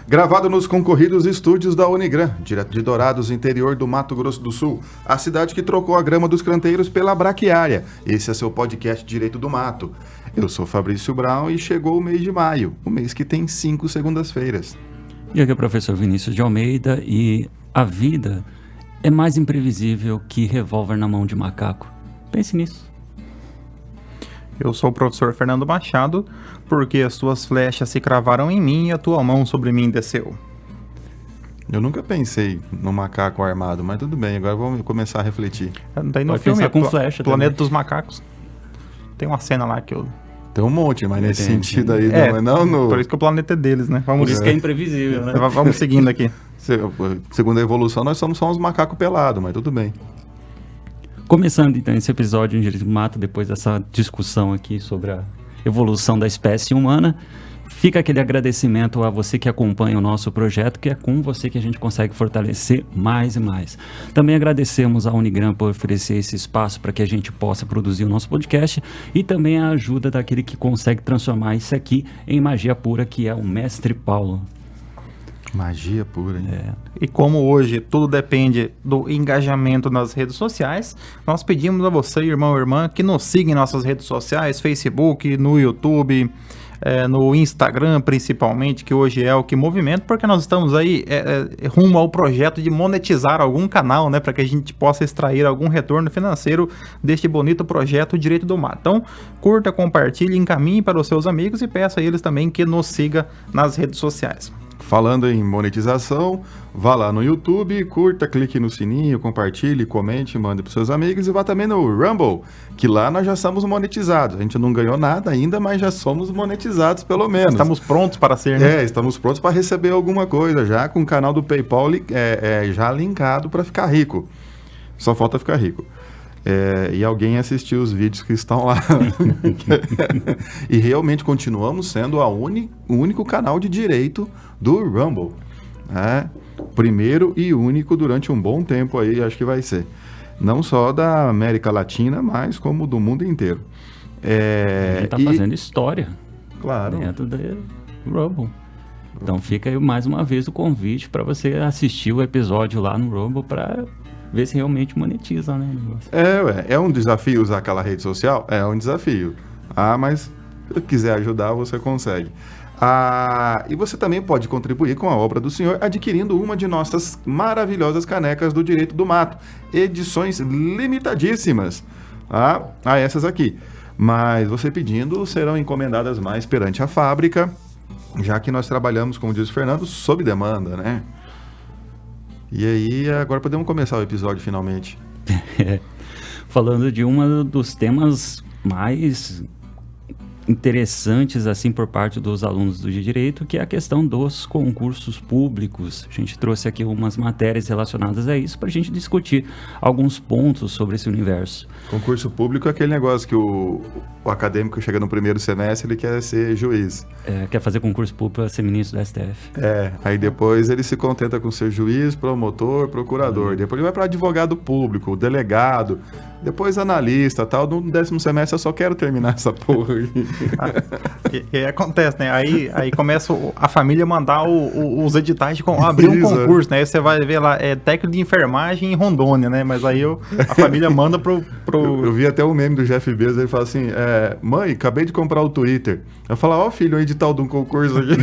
Gravado nos concorridos estúdios da Unigran, direto de Dourados, interior do Mato Grosso do Sul, a cidade que trocou a grama dos canteiros pela braquiária. Esse é seu podcast Direito do Mato. Eu sou Fabrício Brown e chegou o mês de maio, o mês que tem 5 segundas-feiras. E aqui é o professor Vinícius de Almeida e a vida é mais imprevisível que revólver na mão de macaco. Pense nisso. Eu sou o professor Fernando Machado, porque as tuas flechas se cravaram em mim e a tua mão sobre mim desceu. Eu nunca pensei no macaco armado, mas tudo bem, agora vamos começar a refletir. Daí no Pode filme pensar com flecha Planeta também. dos Macacos. Tem uma cena lá que eu... Tem um monte, mas nesse sentido aí, não no... Por isso que o planeta é deles, né? Por isso que é imprevisível, né? Vamos seguindo aqui. Segundo a evolução, nós somos só uns macacos pelados, mas tudo bem. Começando então esse episódio em Direito do Mato, depois dessa discussão aqui sobre a evolução da espécie humana, fica aquele agradecimento a você que acompanha o nosso projeto, que é com você que a gente consegue fortalecer mais e mais. Também agradecemos à Unigran por oferecer esse espaço para que a gente possa produzir o nosso podcast e também a ajuda daquele que consegue transformar isso aqui em magia pura, que é o Mestre Paulo. Magia pura, hein? E como hoje tudo depende do engajamento nas redes sociais, nós pedimos a você, irmão ou irmã, que nos siga em nossas redes sociais, Facebook, no YouTube, no Instagram principalmente, que hoje é o que movimenta, porque nós estamos aí rumo ao projeto de monetizar algum canal, né, para que a gente possa extrair algum retorno financeiro deste bonito projeto Direito do Mato. Então, curta, compartilhe, encaminhe para os seus amigos e peça a eles também que nos siga nas redes sociais. Falando em monetização, vá lá no YouTube, curta, clique no sininho, compartilhe, comente, mande para os seus amigos e vá também no Rumble, que lá nós já somos monetizados. A gente não ganhou nada ainda, mas já somos monetizados pelo menos. Estamos prontos para ser, né? Estamos prontos para receber alguma coisa já com o canal do PayPal já linkado para ficar rico. Só falta ficar rico. E alguém assistir os vídeos que estão lá. E realmente continuamos sendo o único canal de direito do Rumble. Primeiro e único durante um bom tempo aí, acho que vai ser. Não só da América Latina, mas como do mundo inteiro. A gente está fazendo história. Claro. Dentro do Rumble. Então fica aí mais uma vez o convite para você assistir o episódio lá no Rumble para ver se realmente monetiza, né? É um desafio usar aquela rede social? É um desafio. Mas se quiser ajudar, você consegue. E você também pode contribuir com a obra do senhor adquirindo uma de nossas maravilhosas canecas do Direito do Mato. Edições limitadíssimas. Essas aqui. Mas você pedindo, serão encomendadas mais perante a fábrica, já que nós trabalhamos, como diz o Fernando, sob demanda, né? E aí, agora podemos começar o episódio finalmente. Falando de um dos temas mais interessantes, assim, por parte dos alunos do Direito, que é a questão dos concursos públicos. A gente trouxe aqui umas matérias relacionadas a isso para a gente discutir alguns pontos sobre esse universo. Concurso público é aquele negócio que o acadêmico chega no primeiro semestre, ele quer ser juiz. Quer fazer concurso público para ser ministro do STF. Aí depois ele se contenta com ser juiz, promotor, procurador. Depois ele vai para advogado público, delegado, depois analista, tal. No 10º semestre eu só quero terminar essa porra aí. E acontece, né? Aí começa a família mandar os editais de abrir um concurso, né? Aí você vai ver lá, técnico de enfermagem em Rondônia, né? Mas aí a família manda pro... Eu vi até o meme do Jeff Bezos, ele fala assim, mãe, acabei de comprar o Twitter. Eu falo, filho, o edital de um concurso aqui.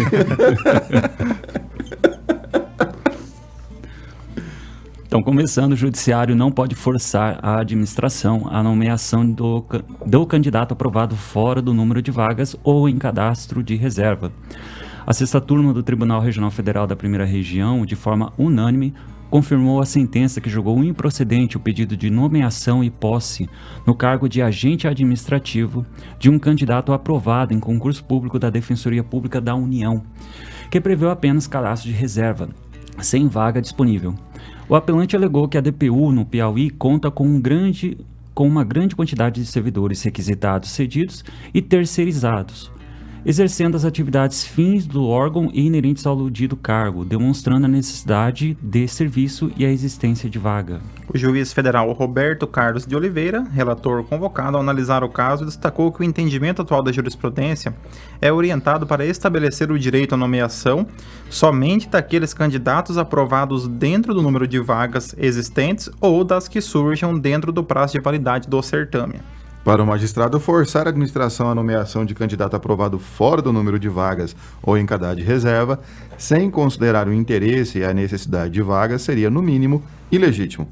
Então, começando, o judiciário não pode forçar a administração a nomeação do candidato aprovado fora do número de vagas ou em cadastro de reserva. A 6ª turma do Tribunal Regional Federal da Primeira Região, de forma unânime, confirmou a sentença que julgou improcedente o pedido de nomeação e posse no cargo de agente administrativo de um candidato aprovado em concurso público da Defensoria Pública da União, que preveu apenas cadastro de reserva, sem vaga disponível. O apelante alegou que a DPU no Piauí conta com uma grande quantidade de servidores requisitados, cedidos e terceirizados, exercendo as atividades fins do órgão e inerentes ao dito cargo, demonstrando a necessidade de serviço e a existência de vaga. O juiz federal Roberto Carlos de Oliveira, relator convocado ao analisar o caso, destacou que o entendimento atual da jurisprudência é orientado para estabelecer o direito à nomeação somente daqueles candidatos aprovados dentro do número de vagas existentes ou das que surjam dentro do prazo de validade do certame. Para o magistrado, forçar a administração à nomeação de candidato aprovado fora do número de vagas ou em cadastro de reserva, sem considerar o interesse e a necessidade de vagas, seria, no mínimo, ilegítimo.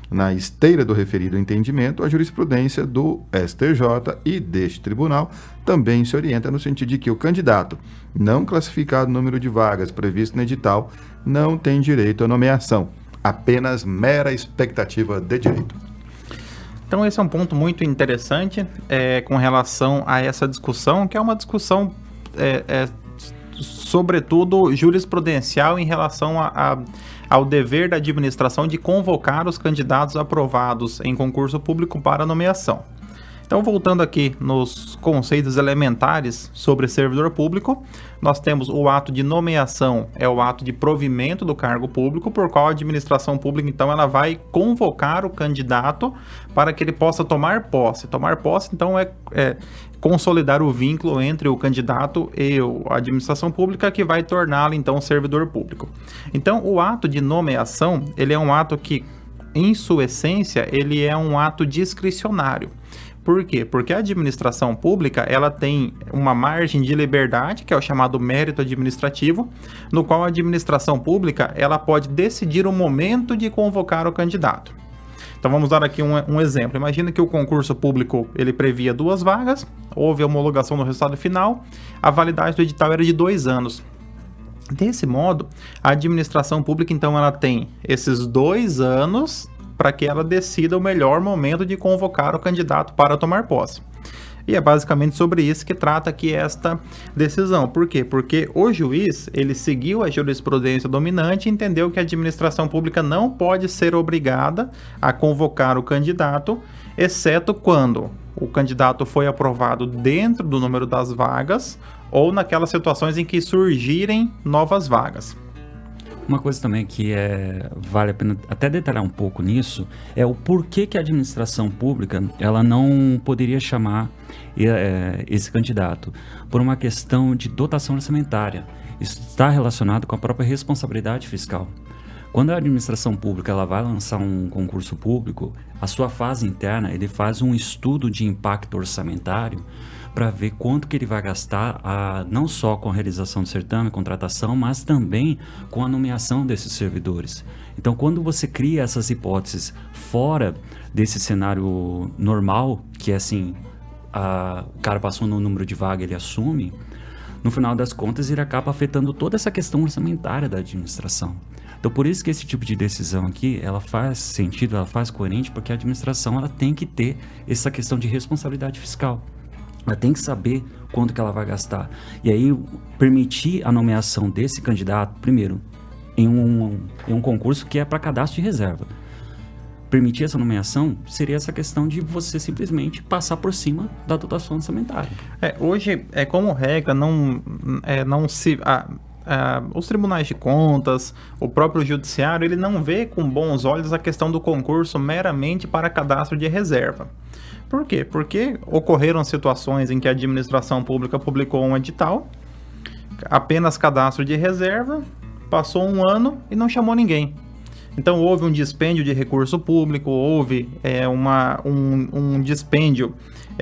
Na esteira do referido entendimento, a jurisprudência do STJ e deste tribunal também se orienta no sentido de que o candidato, não classificado no número de vagas previsto no edital, não tem direito à nomeação, apenas mera expectativa de direito. Então esse é um ponto muito interessante com relação a essa discussão, que é uma discussão sobretudo jurisprudencial em relação ao dever da administração de convocar os candidatos aprovados em concurso público para nomeação. Então, voltando aqui nos conceitos elementares sobre servidor público, nós temos o ato de nomeação, é o ato de provimento do cargo público, por qual a administração pública, então, ela vai convocar o candidato para que ele possa tomar posse. Tomar posse, então, é consolidar o vínculo entre o candidato e a administração pública, que vai torná-lo, então, servidor público. Então, o ato de nomeação, ele é um ato que, em sua essência, ele é um ato discricionário. Por quê? Porque a administração pública, ela tem uma margem de liberdade, que é o chamado mérito administrativo, no qual a administração pública, ela pode decidir o momento de convocar o candidato. Então vamos dar aqui um exemplo. Imagina que o concurso público, ele previa 2 vagas, houve a homologação no resultado final, a validade do edital era de 2 anos. Desse modo, a administração pública, então, ela tem esses 2 anos para que ela decida o melhor momento de convocar o candidato para tomar posse. E é basicamente sobre isso que trata aqui esta decisão. Por quê? Porque o juiz, ele seguiu a jurisprudência dominante e entendeu que a administração pública não pode ser obrigada a convocar o candidato, exceto quando o candidato foi aprovado dentro do número das vagas ou naquelas situações em que surgirem novas vagas. Uma coisa também que vale a pena até detalhar um pouco nisso é o porquê que a administração pública ela não poderia chamar esse candidato por uma questão de dotação orçamentária. Isso está relacionado com a própria responsabilidade fiscal. Quando a administração pública ela vai lançar um concurso público, a sua fase interna ele faz um estudo de impacto orçamentário para ver quanto que ele vai gastar, não só com a realização do certame, contratação, mas também com a nomeação desses servidores. Então, quando você cria essas hipóteses fora desse cenário normal, que é assim, o cara passou no número de vaga, ele assume, no final das contas ele acaba afetando toda essa questão orçamentária da administração. Então, por isso que esse tipo de decisão aqui, ela faz sentido, ela faz coerente, porque a administração ela tem que ter essa questão de responsabilidade fiscal. Ela tem que saber quanto que ela vai gastar. E aí, permitir a nomeação desse candidato, primeiro, em um concurso que é para cadastro de reserva. Permitir essa nomeação seria essa questão de você simplesmente passar por cima da dotação orçamentária. Hoje, como regra, os tribunais de contas, o próprio judiciário, ele não vê com bons olhos a questão do concurso meramente para cadastro de reserva. Por quê? Porque ocorreram situações em que a administração pública publicou um edital, apenas cadastro de reserva, passou 1 ano e não chamou ninguém. Então houve um dispêndio de recurso público, houve um dispêndio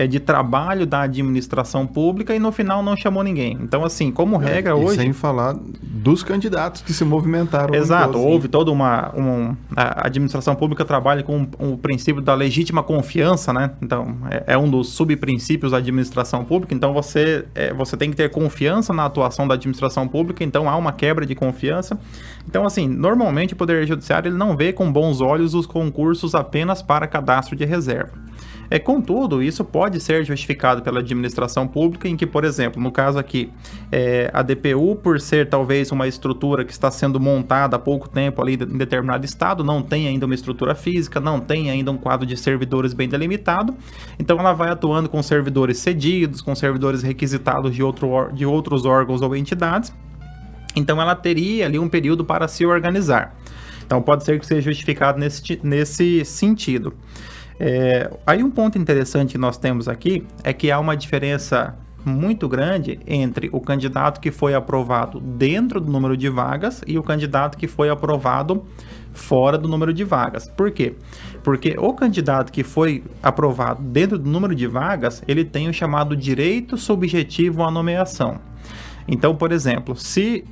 de trabalho da administração pública e no final não chamou ninguém. Então, assim, como regra hoje... sem falar dos candidatos que se movimentaram. Exato, houve toda a administração pública trabalha com o princípio da legítima confiança, né? Então, é um dos subprincípios da administração pública. Então, você tem que ter confiança na atuação da administração pública. Então, há uma quebra de confiança. Então, assim, normalmente o Poder Judiciário ele não vê com bons olhos os concursos apenas para cadastro de reserva. Contudo, isso pode ser justificado pela administração pública, em que, por exemplo, no caso aqui, a DPU, por ser talvez uma estrutura que está sendo montada há pouco tempo ali em determinado estado, não tem ainda uma estrutura física, não tem ainda um quadro de servidores bem delimitado, então ela vai atuando com servidores cedidos, com servidores requisitados de outros órgãos ou entidades, então ela teria ali um período para se organizar. Então pode ser que seja justificado nesse sentido. Aí um ponto interessante que nós temos aqui é que há uma diferença muito grande entre o candidato que foi aprovado dentro do número de vagas e o candidato que foi aprovado fora do número de vagas. Por quê? Porque o candidato que foi aprovado dentro do número de vagas, ele tem o chamado direito subjetivo à nomeação. Então, por exemplo, se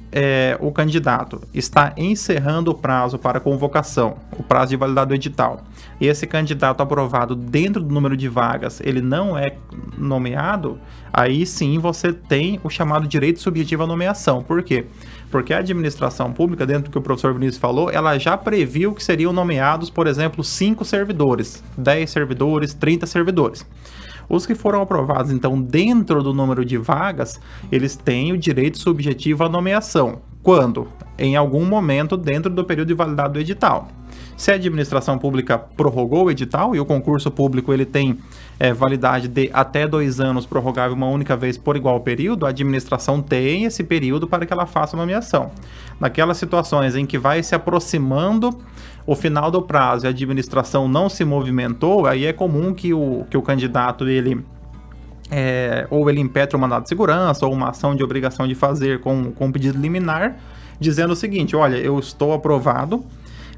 o candidato está encerrando o prazo para convocação, o prazo de validade do edital, e esse candidato aprovado dentro do número de vagas, ele não é nomeado, aí sim você tem o chamado direito subjetivo à nomeação. Por quê? Porque a administração pública, dentro do que o professor Vinícius falou, ela já previu que seriam nomeados, por exemplo, 5 servidores, 10 servidores, 30 servidores. Os que foram aprovados, então, dentro do número de vagas, eles têm o direito subjetivo à nomeação. Quando? Em algum momento dentro do período de validade do edital. Se a administração pública prorrogou o edital e o concurso público ele tem validade de até 2 anos, prorrogável uma única vez por igual período, a administração tem esse período para que ela faça a nomeação. Naquelas situações em que vai se aproximando o final do prazo e a administração não se movimentou, aí é comum que o candidato ou ele impetre um mandado de segurança ou uma ação de obrigação de fazer com pedido liminar, dizendo o seguinte: olha, eu estou aprovado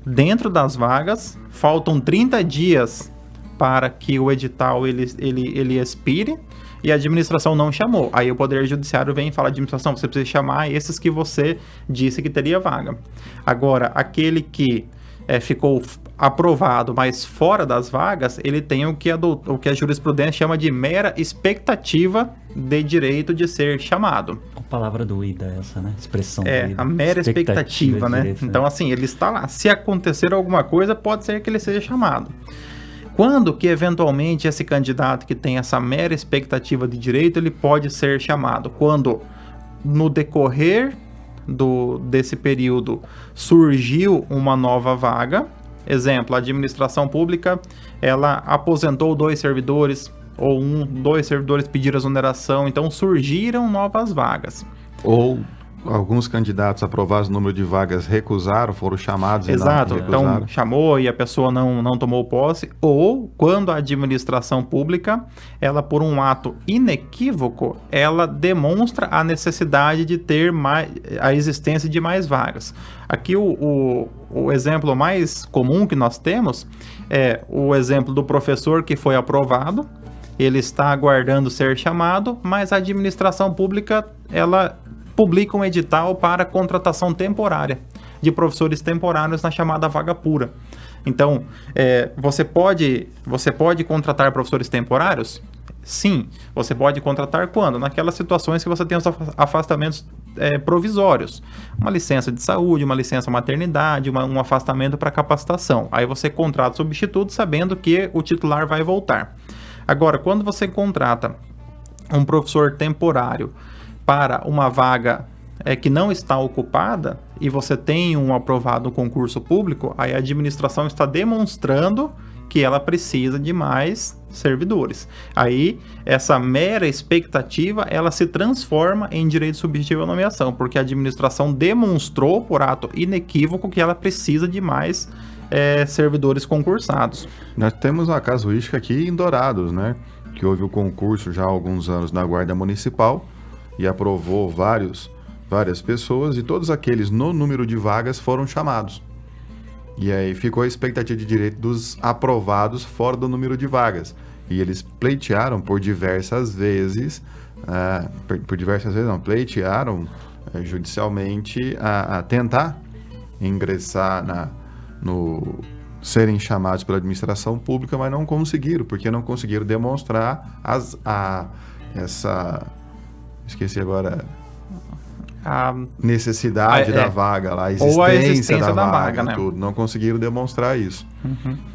dentro das vagas, faltam 30 dias para que o edital ele expire e a administração não chamou. Aí o Poder Judiciário vem e fala: administração, você precisa chamar esses que você disse que teria vaga. Agora, aquele que ficou aprovado, mas fora das vagas, ele tem o que a jurisprudência chama de mera expectativa de direito de ser chamado. A palavra doída essa, né? Expressão doída. A mera expectativa, né? Direito, então, assim, ele está lá. Se acontecer alguma coisa, pode ser que ele seja chamado. Quando que, eventualmente, esse candidato que tem essa mera expectativa de direito, ele pode ser chamado? Quando, no decorrer desse período, surgiu uma nova vaga. Exemplo, a administração pública, ela aposentou 2 servidores, ou 2 servidores pediram exoneração, então surgiram novas vagas. Ou alguns candidatos aprovados no número de vagas recusaram, foram chamados. Exato, e não recusaram. Então chamou e a pessoa não tomou posse, ou quando a administração pública, ela por um ato inequívoco, ela demonstra a necessidade de ter a existência de mais vagas. Aqui o exemplo mais comum que nós temos é o exemplo do professor que foi aprovado, ele está aguardando ser chamado, mas a administração pública, ela publica um edital para contratação temporária de professores temporários na chamada vaga pura. Então, você pode contratar professores temporários? Sim. Você pode contratar quando? Naquelas situações que você tem os afastamentos provisórios. Uma licença de saúde, uma licença maternidade, um afastamento para capacitação. Aí você contrata o substituto sabendo que o titular vai voltar. Agora, quando você contrata um professor temporário para uma vaga que não está ocupada e você tem um aprovado concurso público, aí a administração está demonstrando que ela precisa de mais servidores. Aí, essa mera expectativa, ela se transforma em direito subjetivo à nomeação, porque a administração demonstrou, por ato inequívoco, que ela precisa de mais servidores concursados. Nós temos uma casuística aqui em Dourados, né? Que houve o concurso já há alguns anos na Guarda Municipal e aprovou várias pessoas, e todos aqueles no número de vagas foram chamados. E aí ficou a expectativa de direito dos aprovados fora do número de vagas. E eles pleitearam por diversas vezes, pleitearam judicialmente a tentar ingressar serem chamados pela administração pública, mas não conseguiram, porque não conseguiram demonstrar esqueci agora. necessidade da vaga lá, ou a existência da vaga, né? tudo. Não conseguiram demonstrar isso.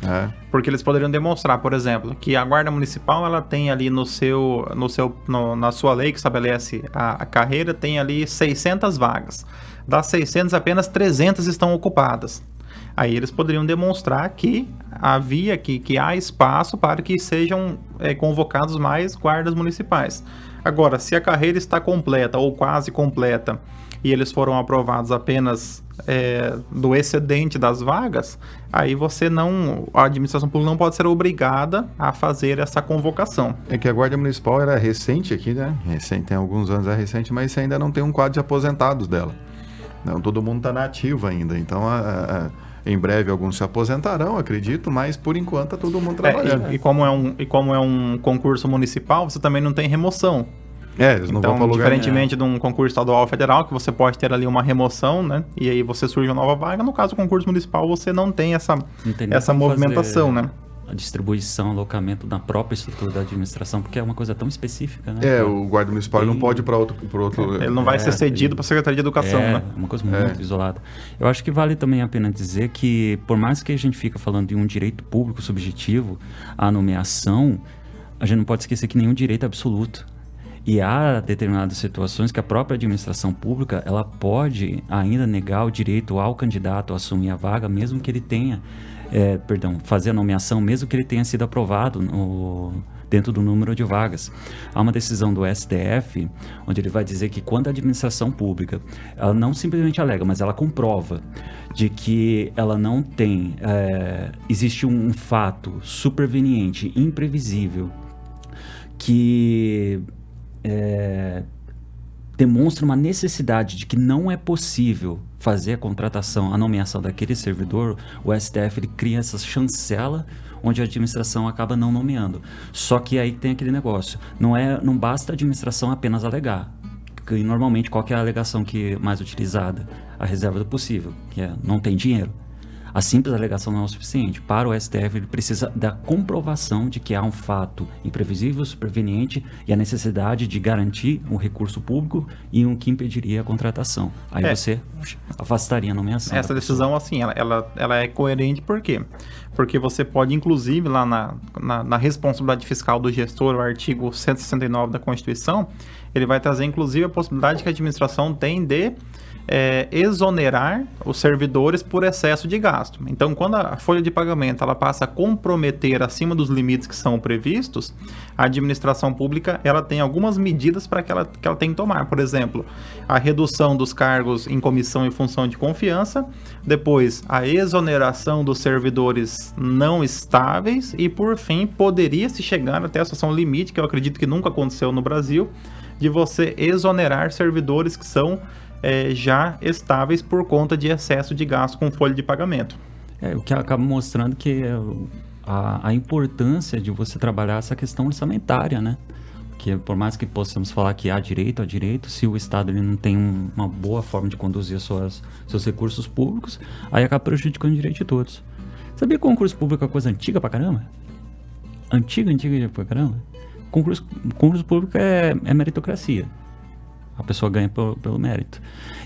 Né? Porque eles poderiam demonstrar, por exemplo, que a Guarda Municipal ela tem ali na sua lei que estabelece a carreira, tem ali 600 vagas. Das 600, apenas 300 estão ocupadas. Aí eles poderiam demonstrar que há espaço para que sejam convocados mais guardas municipais. Agora, se a carreira está completa ou quase completa e eles foram aprovados apenas do excedente das vagas, aí a administração pública não pode ser obrigada a fazer essa convocação. É que a Guarda Municipal era recente aqui, né? Recente, tem alguns anos, é recente, mas você ainda não tem um quadro de aposentados dela. Não, todo mundo está na ativa ainda, então em breve alguns se aposentarão, acredito, mas por enquanto está todo mundo trabalhando. E como é um concurso municipal, você também não tem remoção. Eles não vão para lugar. Diferentemente de um concurso estadual ou federal, que você pode ter ali uma remoção, né? E aí você surge uma nova vaga. No caso do concurso municipal, você não tem essa movimentação, né? A distribuição, alocamento da própria estrutura da administração, porque é uma coisa tão específica, né? O guarda municipal não pode ir para outro... Ele não vai ser cedido para a Secretaria de Educação, né? É uma coisa muito isolada. Eu acho que vale também a pena dizer que, por mais que a gente fique falando de um direito público subjetivo, a nomeação, a gente não pode esquecer que nenhum direito é absoluto. E há determinadas situações que a própria administração pública, ela pode ainda negar o direito ao candidato a assumir a vaga, mesmo que ele tenha... fazer a nomeação, mesmo que ele tenha sido aprovado dentro do número de vagas. Há uma decisão do STF, onde ele vai dizer que quando a administração pública, ela não simplesmente alega, mas ela comprova de que ela não tem, existe um fato superveniente, imprevisível, que demonstra uma necessidade de que não é possível fazer a contratação, a nomeação daquele servidor, o STF ele cria essa chancela onde a administração acaba não nomeando. Só que aí tem aquele negócio, não basta a administração apenas alegar. Que normalmente qual que é a alegação que é mais utilizada? A reserva do possível, que é não tem dinheiro. A simples alegação não é o suficiente. Para o STF, ele precisa da comprovação de que há um fato imprevisível, superveniente e a necessidade de garantir um recurso público e um que impediria a contratação. Aí você afastaria a nomeação. Essa decisão, assim, ela é coerente por quê? Porque você pode, inclusive, lá na responsabilidade fiscal do gestor, o artigo 169 da Constituição, ele vai trazer, inclusive, a possibilidade que a administração tem de exonerar os servidores por excesso de gasto. Então, quando a folha de pagamento ela passa a comprometer acima dos limites que são previstos, a administração pública ela tem algumas medidas para que ela tem que tomar. Por exemplo, a redução dos cargos em comissão e função de confiança, depois a exoneração dos servidores não estáveis e, por fim, poderia se chegar até a situação limite, que eu acredito que nunca aconteceu no Brasil, de você exonerar servidores que são já estáveis por conta de excesso de gasto com folha de pagamento. O que acaba mostrando que a importância de você trabalhar essa questão orçamentária, né? Porque por mais que possamos falar que há direito, se o Estado ele não tem uma boa forma de conduzir seus recursos públicos, aí acaba prejudicando o direito de todos. Sabia que o concurso público é uma coisa antiga pra caramba? Antiga pra caramba? Concurso público é meritocracia. A pessoa ganha pelo mérito.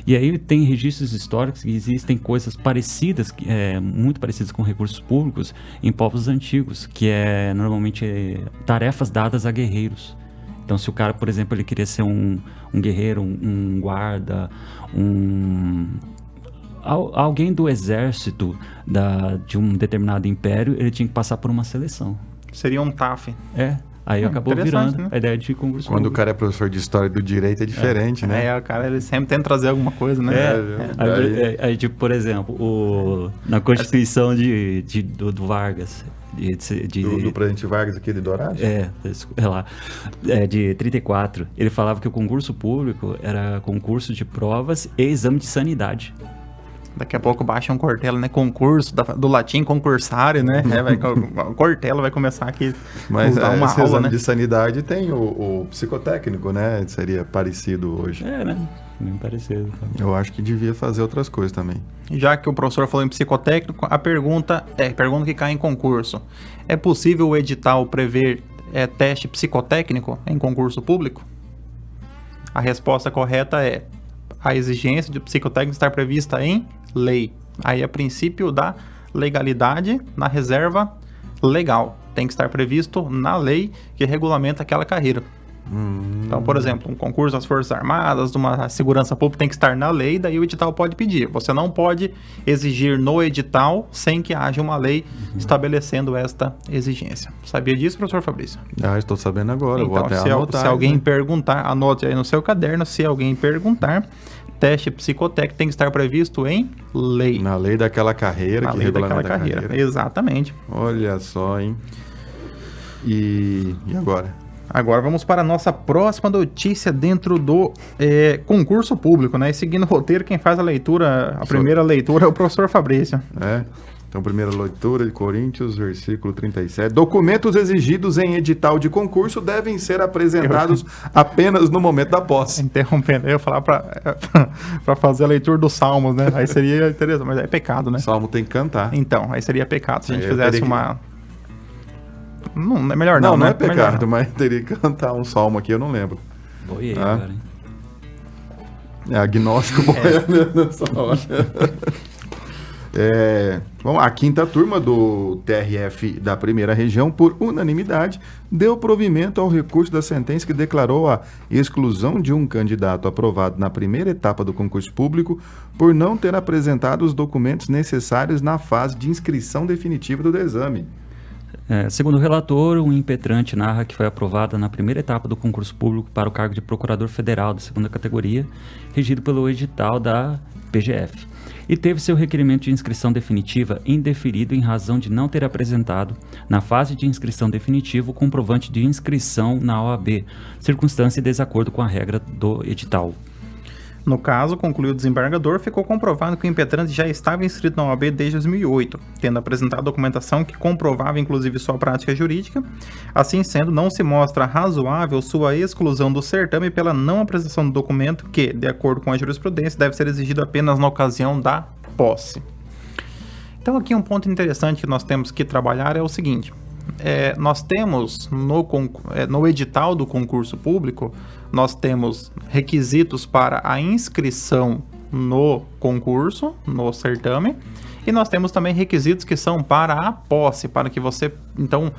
E aí tem registros históricos que existem coisas parecidas, muito parecidas com recursos públicos em povos antigos, que é normalmente tarefas dadas a guerreiros. Então, se o cara, por exemplo, ele queria ser um guerreiro, um guarda, alguém do exército de um determinado império, ele tinha que passar por uma seleção. Seria um TAF. Aí acabou virando, né, a ideia de concurso público. Quando o cara é professor de história do direito é diferente, né? O cara ele sempre tenta trazer alguma coisa, né? Aí, tipo, por exemplo, na Constituição do Vargas... Do presidente Vargas, aquele dourado? De 34. Ele falava que o concurso público era concurso de provas e exame de sanidade. Daqui a pouco baixa um Cortella, né? Concurso, do latim concursário, né? O Cortella vai começar aqui mas a uma esse aula, exame né? de sanidade tem o psicotécnico, né? Seria parecido hoje. Né? Bem parecido. Eu acho que devia fazer outras coisas também. Já que o professor falou em psicotécnico, a pergunta que cai em concurso. É possível o edital prever teste psicotécnico em concurso público? A resposta correta é: a exigência de psicotécnico estar prevista em lei. Aí é princípio da legalidade na reserva legal. Tem que estar previsto na lei que regulamenta aquela carreira. Então, por exemplo, um concurso das Forças Armadas, de uma segurança pública, tem que estar na lei, daí o edital pode pedir. Você não pode exigir no edital sem que haja uma lei estabelecendo esta exigência. Sabia disso, professor Fabrício? Estou sabendo agora, Então, vou até anotar. Se alguém perguntar, anote aí no seu caderno, se alguém perguntar, teste psicotécnico tem que estar previsto em lei. Na lei daquela carreira, Na que lei regulamenta daquela a carreira. carreira. Exatamente. Olha só, hein? E agora? Agora vamos para a nossa próxima notícia dentro do concurso público, né? E seguindo o roteiro, quem faz a leitura, a primeira leitura é o professor Fabrício. Então, primeira leitura de Coríntios, versículo 37. Documentos exigidos em edital de concurso devem ser apresentados apenas no momento da posse. Interrompendo, eu ia falar para fazer a leitura dos salmos, né? Aí seria interessante, mas é pecado, né? Salmo tem que cantar. Então, aí seria pecado se a gente Aí fizesse uma... Não, é melhor Não, né? é pecado, mas teria que cantar um salmo aqui, eu não lembro. Boiei agora, hein? É agnóstico boiando nessa hora. Bom, a quinta turma do TRF da primeira região, por unanimidade, deu provimento ao recurso da sentença que declarou a exclusão de um candidato aprovado na primeira etapa do concurso público por não ter apresentado os documentos necessários na fase de inscrição definitiva do exame. Segundo o relator, o impetrante narra que foi aprovada na primeira etapa do concurso público para o cargo de procurador federal de segunda categoria, regido pelo edital da PGF, e teve seu requerimento de inscrição definitiva indeferido em razão de não ter apresentado, na fase de inscrição definitiva, o comprovante de inscrição na OAB, circunstância em desacordo com a regra do edital. No caso, concluiu o desembargador, ficou comprovado que o impetrante já estava inscrito na OAB desde 2008, tendo apresentado documentação que comprovava inclusive sua prática jurídica. Assim sendo, não se mostra razoável sua exclusão do certame pela não apresentação do documento que, de acordo com a jurisprudência, deve ser exigido apenas na ocasião da posse. Então aqui um ponto interessante que nós temos que trabalhar é o seguinte: nós temos no edital do concurso público, nós temos requisitos para a inscrição no concurso, no certame, e nós temos também requisitos que são para a posse, para que você, então,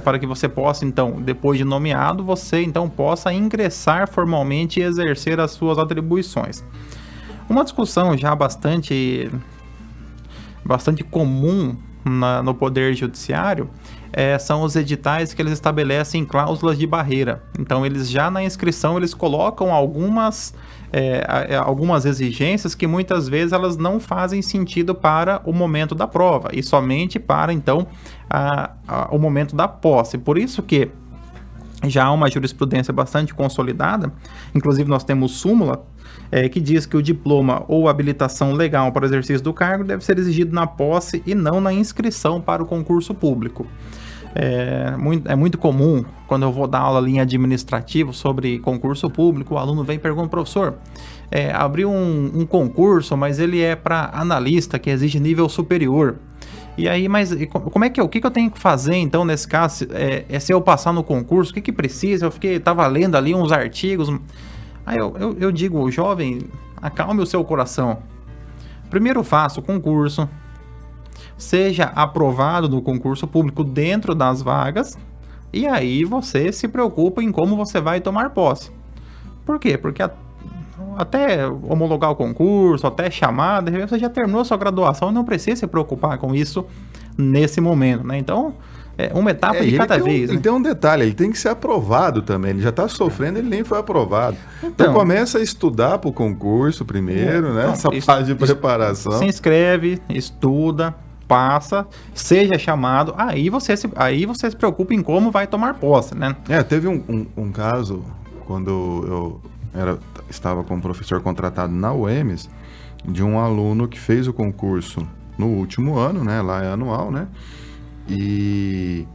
para que você possa, então, depois de nomeado, você, então, possa ingressar formalmente e exercer as suas atribuições. Uma discussão já bastante comum no Poder Judiciário são os editais que eles estabelecem cláusulas de barreira. Então, eles já na inscrição, eles colocam algumas exigências que muitas vezes elas não fazem sentido para o momento da prova e somente para, então, o momento da posse. Por isso que já há uma jurisprudência bastante consolidada, inclusive nós temos súmula, que diz que o diploma ou habilitação legal para o exercício do cargo deve ser exigido na posse e não na inscrição para o concurso público. É muito comum, quando eu vou dar aula em administrativo sobre concurso público, o aluno vem e pergunta: professor, abriu um concurso, mas ele é para analista, que exige nível superior. E aí, mas como é que o que eu tenho que fazer, então, nesse caso, se eu passar no concurso, o que precisa? Tava lendo ali uns artigos. Aí eu digo: jovem, acalme o seu coração. Primeiro faça o concurso, seja aprovado no concurso público dentro das vagas, e aí você se preocupa em como você vai tomar posse. Por quê? Porque até homologar o concurso, até chamar, de repente você já terminou a sua graduação e não precisa se preocupar com isso nesse momento, né? Então, uma etapa de cada vez. Ele tem um detalhe, ele tem que ser aprovado também. Ele já está sofrendo, ele nem foi aprovado. Então começa a estudar para o concurso primeiro, né? Essa fase de preparação. Se inscreve, estuda, passa, seja chamado, aí você se preocupa em como vai tomar posse, né? Teve um caso, quando eu estava como professor contratado na UEMS, de um aluno que fez o concurso no último ano, né? Lá é anual, né? E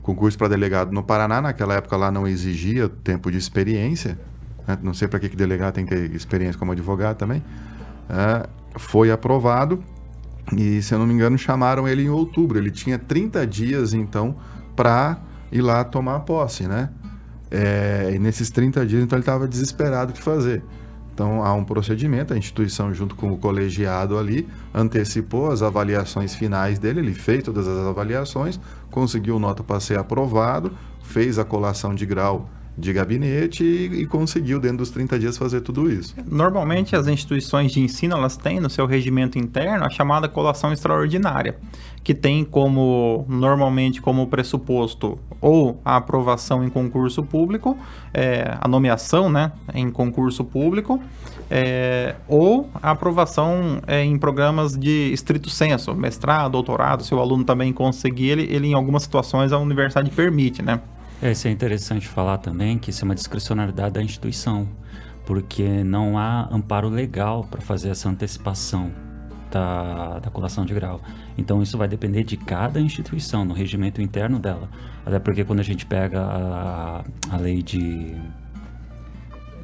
concurso para delegado no Paraná, naquela época lá não exigia tempo de experiência, né? Não sei para que delegado tem que ter experiência como advogado também. Foi aprovado e, se eu não me engano, chamaram ele em outubro. Ele tinha 30 dias, então, para ir lá tomar posse, né? E nesses 30 dias, então, ele estava desesperado o que fazer. Então, há um procedimento, a instituição, junto com o colegiado ali, antecipou as avaliações finais dele, ele fez todas as avaliações, conseguiu nota para ser aprovado, fez a colação de grau de gabinete e conseguiu, dentro dos 30 dias, fazer tudo isso. Normalmente, as instituições de ensino, elas têm no seu regimento interno a chamada colação extraordinária, que tem normalmente como pressuposto ou a aprovação em concurso público, a nomeação, né, em concurso público, ou a aprovação em programas de estrito sensu, mestrado, doutorado, se o aluno também conseguir, ele em algumas situações a universidade permite, né? Isso é interessante falar também, que isso é uma discricionariedade da instituição, porque não há amparo legal para fazer essa antecipação da colação de grau. Então isso vai depender de cada instituição, no regimento interno dela. Até porque quando a gente pega a lei de...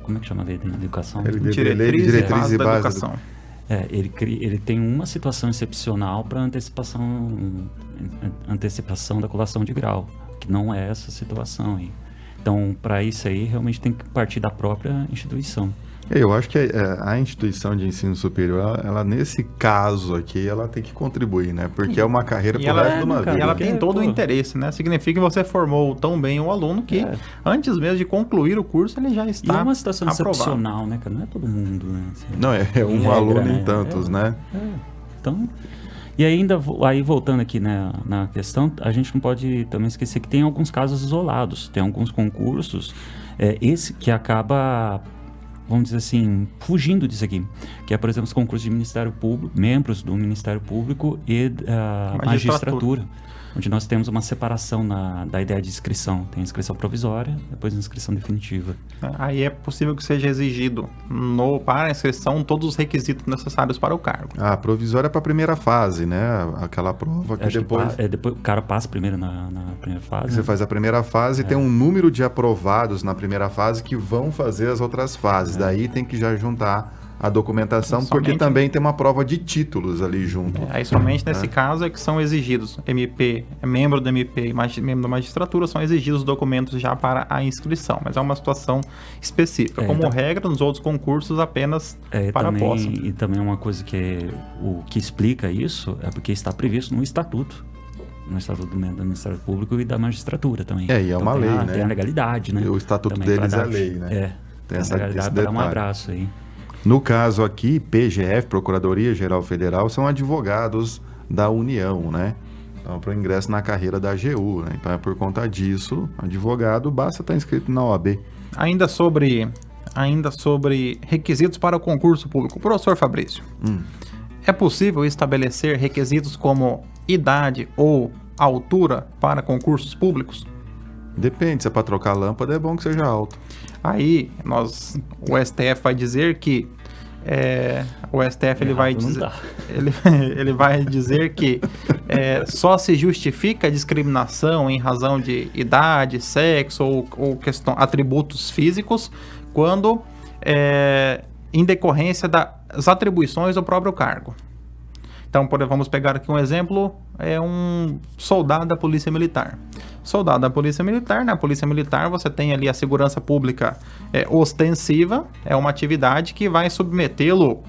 Como é que chama a lei de educação? Lei de diretriz e base da educação. Ele tem uma situação excepcional para antecipação da colação de grau, que não é essa situação aí. Então, para isso aí, realmente tem que partir da própria instituição. Eu acho que a instituição de ensino superior, ela nesse caso aqui, ela tem que contribuir, né? Porque é uma carreira pro resto de uma vida. E ela tem todo o interesse, né? Significa que você formou tão bem o aluno que antes mesmo de concluir o curso, ele já está aprovado. E é uma situação excepcional, né, cara? Não é todo mundo, né? Assim, não, é um aluno em tantos, né? Então... E ainda, voltando aqui, né, na questão, a gente não pode também esquecer que tem alguns casos isolados, tem alguns concursos, esse que acaba, vamos dizer assim, fugindo disso aqui, que é, por exemplo, os concursos de Ministério Público, membros do Ministério Público e magistratura, onde nós temos uma separação da ideia de inscrição. Tem inscrição provisória, depois inscrição definitiva. Aí é possível que seja exigido para a inscrição todos os requisitos necessários para o cargo. A provisória é para a primeira fase, né? Aquela prova que depois... depois o cara passa primeiro na primeira fase. Você faz a primeira fase e tem um número de aprovados na primeira fase que vão fazer as outras fases. Daí tem que já juntar a documentação, porque também tem uma prova de títulos ali junto. Aí somente nesse caso é que são exigidos MP, membro do MP e membro da magistratura, são exigidos os documentos já para a inscrição, mas é uma situação específica. Como regra, nos outros concursos apenas para a posse. E também uma coisa que o que explica isso é porque está previsto no estatuto. No Estatuto do Ministério Público e da Magistratura também. E é uma lei, né? Tem a legalidade, né? O estatuto também deles é lei, né? Tem essa legalidade para dar um abraço aí. No caso aqui, PGF, Procuradoria Geral Federal, são advogados da União, né? Então, para o ingresso na carreira da AGU, né? Então, é por conta disso, advogado, basta estar inscrito na OAB. Ainda sobre requisitos para o concurso público. Professor Fabrício, é possível estabelecer requisitos como idade ou altura para concursos públicos? Depende, se é para trocar lâmpada, é bom que seja alto. Aí, o STF vai dizer que o STF ele vai dizer que só se justifica a discriminação em razão de idade, sexo ou atributos físicos quando em decorrência das atribuições do próprio cargo. Então, vamos pegar aqui um exemplo, um soldado da Polícia Militar. Soldado da Polícia Militar, na Polícia Militar você tem ali a segurança pública ostensiva, é uma atividade que vai submetê-lo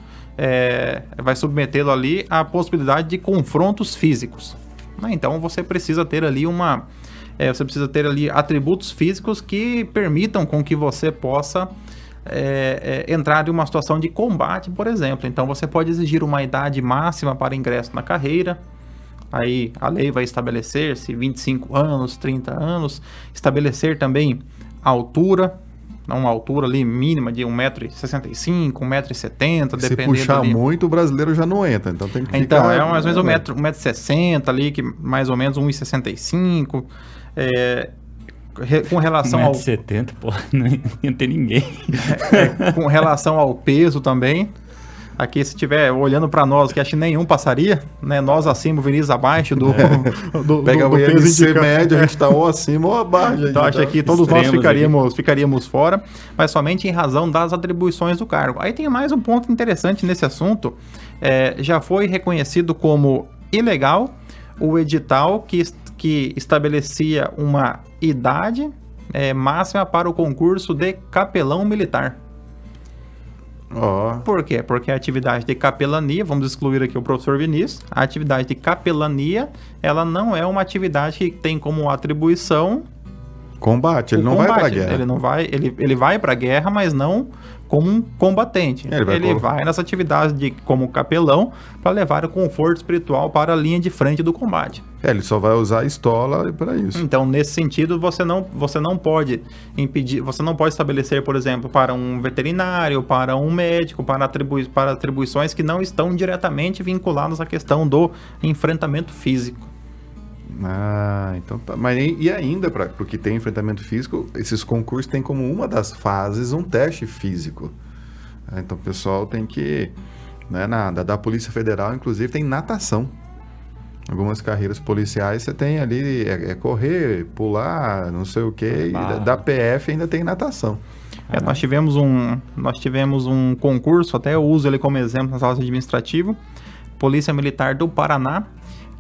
ali à possibilidade de confrontos físicos. Então você precisa ter ali atributos físicos que permitam com que você possa entrar em uma situação de combate, por exemplo. Então você pode exigir uma idade máxima para ingresso na carreira. Aí a lei vai estabelecer se 25 anos, 30 anos, estabelecer também a altura, uma altura ali mínima de 1,65 m, 1,70 m, dependendo. Se puxar ali muito, o brasileiro já não entra, então tem que ficar... Então, mais ou menos 1,60 m ali, que mais ou menos 1,65 m. Com relação 1,70 m, pô, não ia ter ninguém. Com relação ao peso também, aqui se estiver olhando para nós, que acho que nenhum passaria, né? Nós acima, o Vinícius abaixo do pega o IMC médio, a gente está ou acima ou abaixo. Então acho que todos nós ficaríamos fora, mas somente em razão das atribuições do cargo. Aí tem mais um ponto interessante nesse assunto, já foi reconhecido como ilegal o edital que estabelecia uma idade máxima para o concurso de capelão militar. Ó, Por quê? Porque a atividade de capelania, vamos excluir aqui o professor Vinícius, a atividade de capelania, ela não é uma atividade que tem como atribuição combate, ele o não vai pra combate. guerra. Ele não vai, ele vai para a guerra, mas não como um combatente. Ele vai nessa atividade como capelão para levar o conforto espiritual para a linha de frente do combate. Ele só vai usar a estola para isso. Então, nesse sentido, você não pode impedir, você não pode estabelecer, por exemplo, para um veterinário, para um médico, para atribuições que não estão diretamente vinculadas à questão do enfrentamento físico. Ah, então tá. Mas e ainda, para o que tem enfrentamento físico, esses concursos têm como uma das fases um teste físico. Então o pessoal tem que, né, da Polícia Federal, inclusive, tem natação. Algumas carreiras policiais você tem ali, correr, pular, não sei o quê, e da PF ainda tem natação. Nós tivemos um concurso, até eu uso ele como exemplo nas aulas de administrativo, Polícia Militar do Paraná,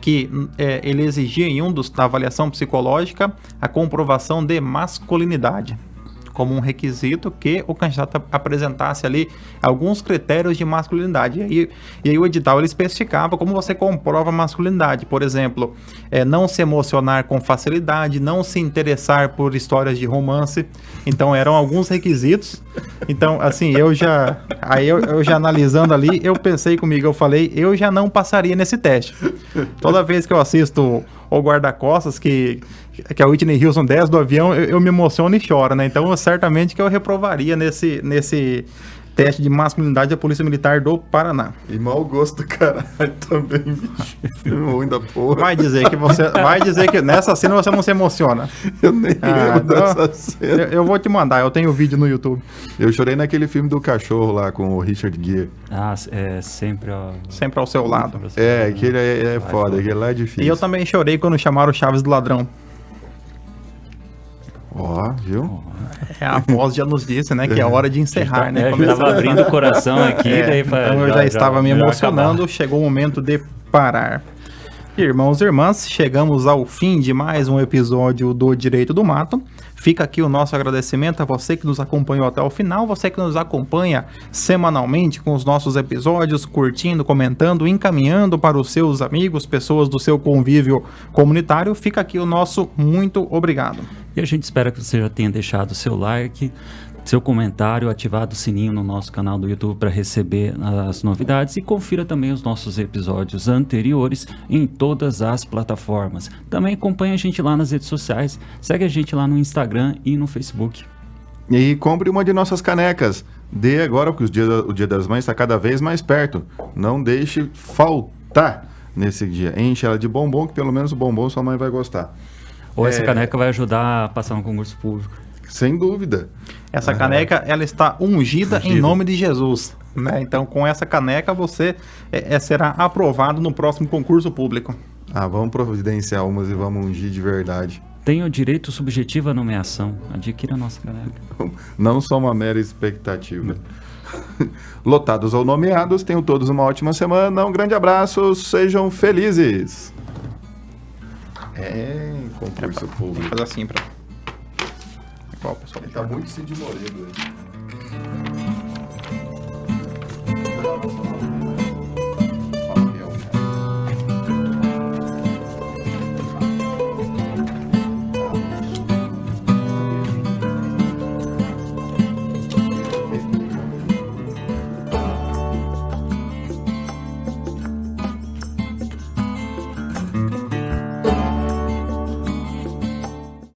que ele exigia da avaliação psicológica a comprovação de masculinidade, como um requisito que o candidato apresentasse ali alguns critérios de masculinidade. E aí o edital ele especificava como você comprova a masculinidade. Por exemplo, não se emocionar com facilidade, não se interessar por histórias de romance. Então eram alguns requisitos. Então, assim, eu já analisando ali, eu pensei comigo, eu falei, eu já não passaria nesse teste. Toda vez que eu assisto o Guarda-Costas, que a Whitney Houston desce do avião, eu me emociono e choro, né? Então, certamente que eu reprovaria nesse teste de masculinidade da Polícia Militar do Paraná. E mau gosto, caralho, também, bicho. Filme ruim da porra. Vai dizer que nessa cena você não se emociona. Eu nem lembro dessa cena. Eu vou te mandar, eu tenho o vídeo no YouTube. Eu chorei naquele filme do cachorro lá com o Richard Gere. Sempre ao seu lado. Aquele é foda, aquele lá é difícil. E eu também chorei quando chamaram o Chaves do ladrão. Ó, viu? A voz já nos disse, né, que é hora de encerrar, né? Eu estava abrindo o coração aqui. Então eu já estava me emocionando, chegou o momento de parar. Irmãos e irmãs, chegamos ao fim de mais um episódio do Direito do Mato. Fica aqui o nosso agradecimento a você que nos acompanhou até o final, você que nos acompanha semanalmente com os nossos episódios, curtindo, comentando, encaminhando para os seus amigos, pessoas do seu convívio comunitário. Fica aqui o nosso muito obrigado. E a gente espera que você já tenha deixado seu like, seu comentário, ativado o sininho no nosso canal do YouTube para receber as novidades e confira também os nossos episódios anteriores em todas as plataformas. Também acompanhe a gente lá nas redes sociais, segue a gente lá no Instagram e no Facebook. E compre uma de nossas canecas. Dê agora, porque o Dia das Mães está cada vez mais perto. Não deixe faltar nesse dia. Enche ela de bombom, que pelo menos o bombom sua mãe vai gostar. Ou essa caneca vai ajudar a passar no concurso público. Sem dúvida. Essa caneca, ela está ungida em nome de Jesus, né? Então, com essa caneca, você será aprovado no próximo concurso público. Vamos providenciar umas e vamos ungir de verdade. Tem o direito subjetivo à nomeação. Adquira a nossa caneca. Não só uma mera expectativa. Lotados ou nomeados, tenham todos uma ótima semana. Um grande abraço, sejam felizes. Concurso público. Vou fazer assim pra... Igual, pessoal. Ele tá muito Cid Moreira aí.